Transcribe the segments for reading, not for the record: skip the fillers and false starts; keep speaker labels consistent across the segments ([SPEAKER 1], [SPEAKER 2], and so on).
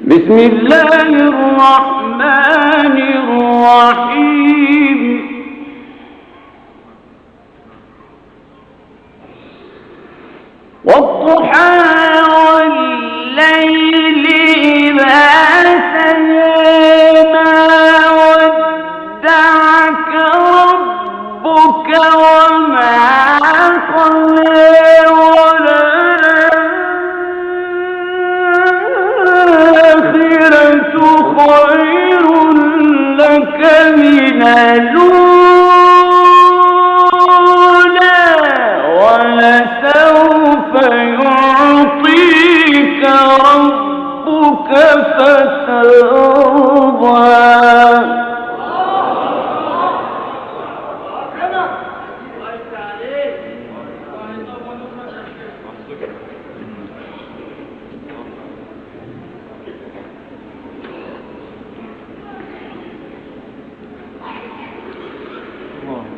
[SPEAKER 1] بسم الله الرحمن الرحيم والضحى والليل إذا سجى ما ودعك ربك وما قلى وللآخرة خير لك من الأولى ولسوف يعطيك ربك فترضى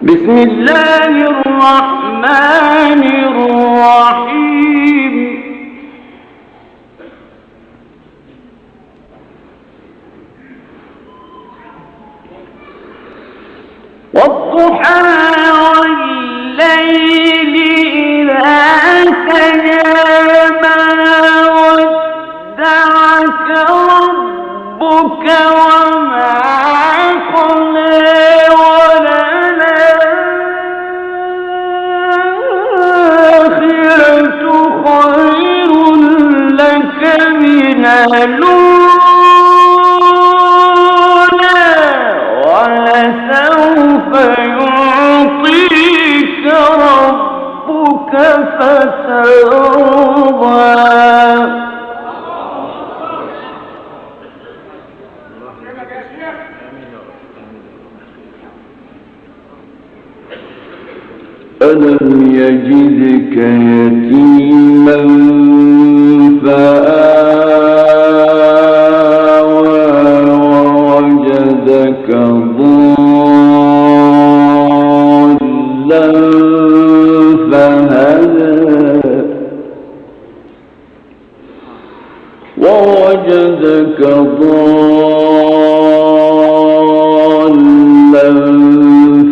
[SPEAKER 1] بسم الله الرحمن الرحيم والضحى والليل إذا سجى ما ودعك ربك وما قلى خير لك من الأولى ولسوف يعطيك ربك فترضى ألم يجدك يتيما فآوى ووجدك ضالا فهدى ووجدك ضالا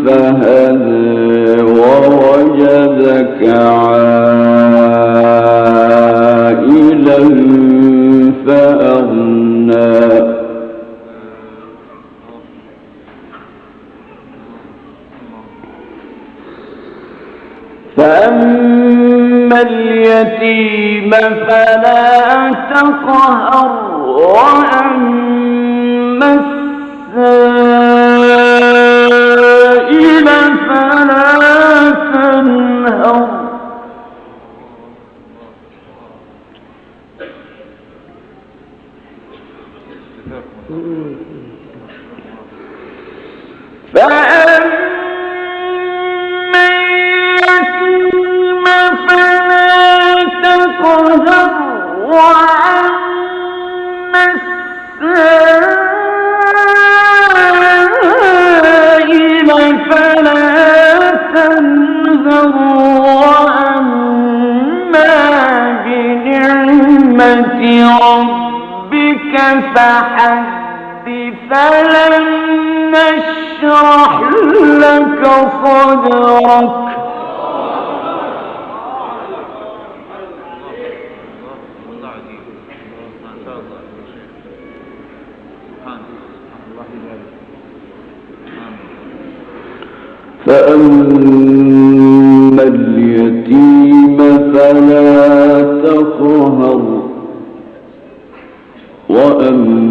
[SPEAKER 1] فهدى ووجدك عائلا فأغنى فأما اليتيم فلا تقهر وأما السائل فلا تنهر فأما اليتيم فلا تقهر وأما السائل فلا تنهر وأما بنعمة ربك فحدث فلن نشرح لك صدرك فأما اليتيم فلا تقهر وأما